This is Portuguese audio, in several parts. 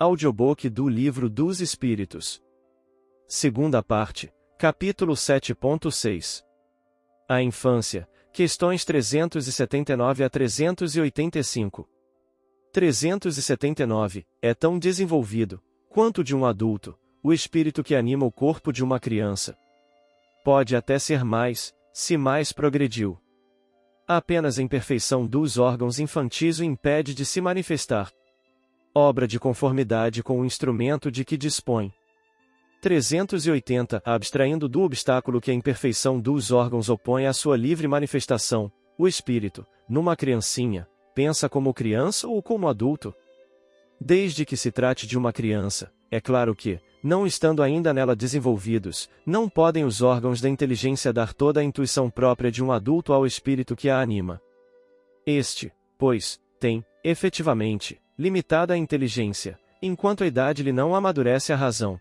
Audiobook do Livro dos Espíritos. Segunda parte, capítulo 7.6. A infância, questões 379 a 385. 379. É tão desenvolvido, quanto de um adulto, o espírito que anima o corpo de uma criança. Pode até ser mais, se mais progrediu. Apenas a imperfeição dos órgãos infantis o impede de se manifestar. Obra de conformidade com o instrumento de que dispõe. 380. Abstraindo do obstáculo que a imperfeição dos órgãos opõe à sua livre manifestação, o espírito, numa criancinha, pensa como criança ou como adulto? Desde que se trate de uma criança, é claro que, não estando ainda nela desenvolvidos, não podem os órgãos da inteligência dar toda a intuição própria de um adulto ao espírito que a anima. Este, pois, tem, efetivamente, limitada a inteligência, enquanto a idade lhe não amadurece a razão.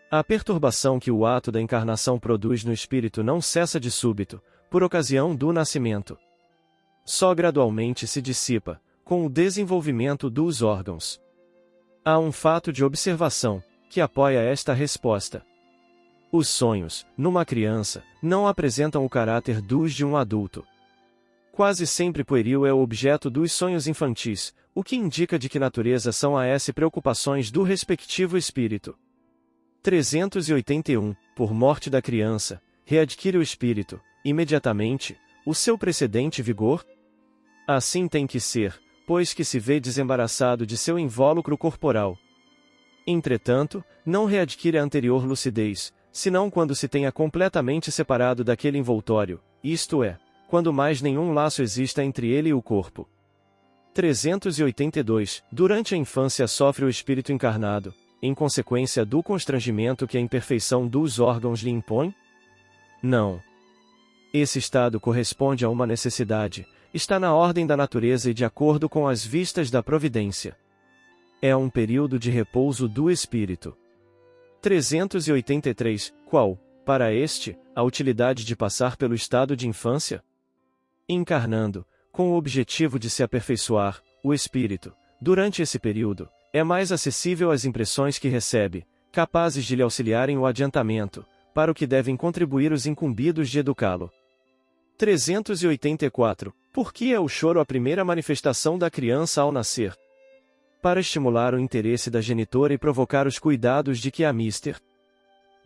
A perturbação que o ato da encarnação produz no espírito não cessa de súbito, por ocasião do nascimento. Só gradualmente se dissipa, com o desenvolvimento dos órgãos. Há um fato de observação, que apoia esta resposta. Os sonhos, numa criança, não apresentam o caráter dos de um adulto. Quase sempre pueril é o objeto dos sonhos infantis, o que indica de que natureza são as preocupações do respectivo espírito. 381. Por morte da criança, readquire o espírito, imediatamente, o seu precedente vigor? Assim tem que ser, pois que se vê desembaraçado de seu invólucro corporal. Entretanto, não readquire a anterior lucidez, senão quando se tenha completamente separado daquele envoltório, isto é, quando mais nenhum laço exista entre ele e o corpo. 382. Durante a infância sofre o espírito encarnado, em consequência do constrangimento que a imperfeição dos órgãos lhe impõe? Não. Esse estado corresponde a uma necessidade, está na ordem da natureza e de acordo com as vistas da providência. É um período de repouso do espírito. 383. Qual, para este, a utilidade de passar pelo estado de infância? Encarnando, com o objetivo de se aperfeiçoar, o espírito, durante esse período, é mais acessível às impressões que recebe, capazes de lhe auxiliarem o adiantamento, para o que devem contribuir os incumbidos de educá-lo. 384. Por que é o choro a primeira manifestação da criança ao nascer? Para estimular o interesse da genitora e provocar os cuidados de que a mister.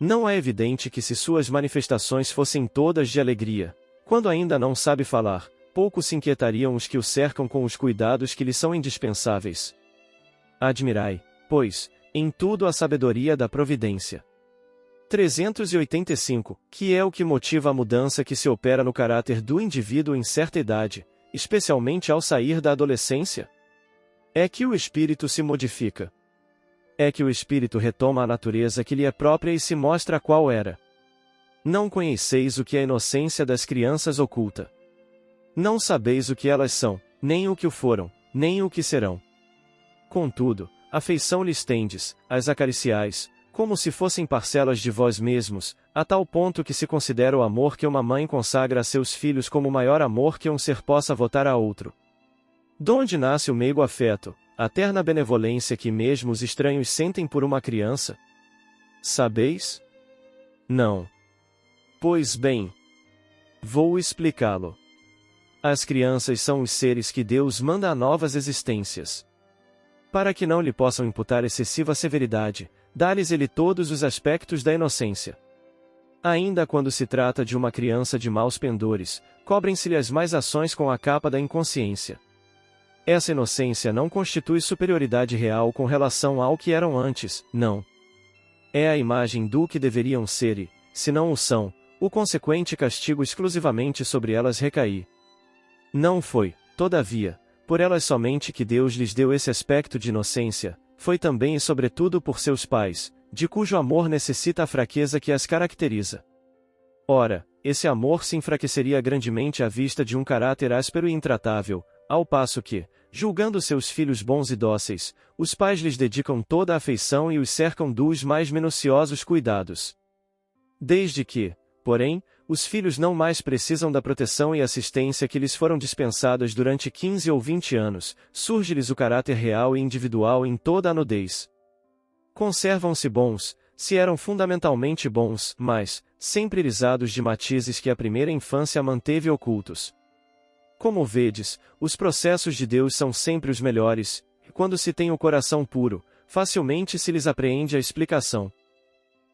Não é evidente que se suas manifestações fossem todas de alegria, quando ainda não sabe falar, pouco se inquietariam os que o cercam com os cuidados que lhe são indispensáveis. Admirai, pois, em tudo a sabedoria da providência. 385. Que é o que motiva a mudança que se opera no caráter do indivíduo em certa idade, especialmente ao sair da adolescência? É que o espírito se modifica. É que o espírito retoma a natureza que lhe é própria e se mostra qual era. Não conheceis o que a inocência das crianças oculta. Não sabeis o que elas são, nem o que o foram, nem o que serão. Contudo, afeição lhes tendes, as acariciais, como se fossem parcelas de vós mesmos, a tal ponto que se considera o amor que uma mãe consagra a seus filhos como o maior amor que um ser possa votar a outro. Donde nasce o meigo afeto, a terna benevolência que mesmo os estranhos sentem por uma criança? Sabeis? Não. Pois bem, vou explicá-lo. As crianças são os seres que Deus manda a novas existências. Para que não lhe possam imputar excessiva severidade, dá-lhes ele todos os aspectos da inocência. Ainda quando se trata de uma criança de maus pendores, cobrem-se-lhe as mais ações com a capa da inconsciência. Essa inocência não constitui superioridade real com relação ao que eram antes, não. É a imagem do que deveriam ser e, se não o são, o consequente castigo exclusivamente sobre elas recair. Não foi, todavia, por elas somente que Deus lhes deu esse aspecto de inocência, foi também e sobretudo por seus pais, de cujo amor necessita a fraqueza que as caracteriza. Ora, esse amor se enfraqueceria grandemente à vista de um caráter áspero e intratável, ao passo que, julgando seus filhos bons e dóceis, os pais lhes dedicam toda a afeição e os cercam dos mais minuciosos cuidados. Desde que, porém, os filhos não mais precisam da proteção e assistência que lhes foram dispensadas durante 15 ou 20 anos, surge-lhes o caráter real e individual em toda a nudez. Conservam-se bons, se eram fundamentalmente bons, mas, sempre irisados de matizes que a primeira infância manteve ocultos. Como vedes, os processos de Deus são sempre os melhores, e quando se tem o coração puro, facilmente se lhes apreende a explicação.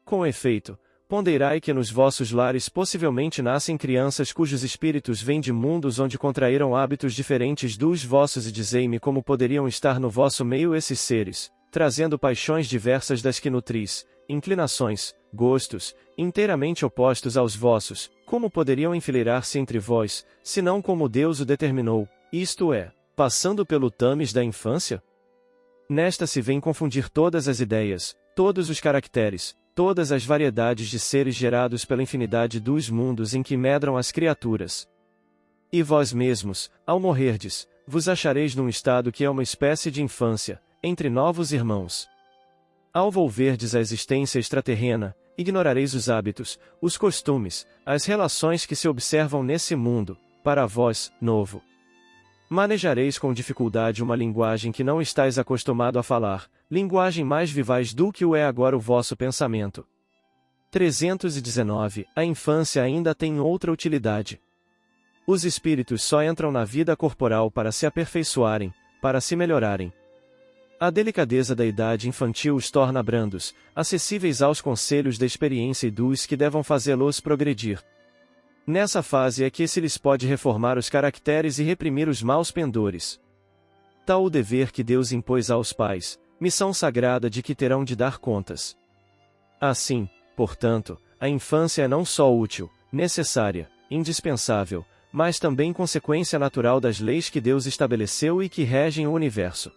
Com efeito, ponderai que nos vossos lares possivelmente nascem crianças cujos espíritos vêm de mundos onde contraíram hábitos diferentes dos vossos e dizei-me como poderiam estar no vosso meio esses seres, trazendo paixões diversas das que nutris, inclinações, gostos, inteiramente opostos aos vossos, como poderiam enfileirar-se entre vós, senão como Deus o determinou, isto é, passando pelo tames da infância? Nesta se vem confundir todas as ideias, todos os caracteres, todas as variedades de seres gerados pela infinidade dos mundos em que medram as criaturas. E vós mesmos, ao morrerdes, vos achareis num estado que é uma espécie de infância, entre novos irmãos. Ao volverdes à existência extraterrena, ignorareis os hábitos, os costumes, as relações que se observam nesse mundo, para vós, novo. Manejareis com dificuldade uma linguagem que não estáis acostumado a falar, linguagem mais vivaz do que o é agora o vosso pensamento. 319. A infância ainda tem outra utilidade. Os espíritos só entram na vida corporal para se aperfeiçoarem, para se melhorarem. A delicadeza da idade infantil os torna brandos, acessíveis aos conselhos da experiência e dos que devam fazê-los progredir. Nessa fase é que se lhes pode reformar os caracteres e reprimir os maus pendores. Tal o dever que Deus impôs aos pais, missão sagrada de que terão de dar contas. Assim, portanto, a infância é não só útil, necessária, indispensável, mas também consequência natural das leis que Deus estabeleceu e que regem o universo.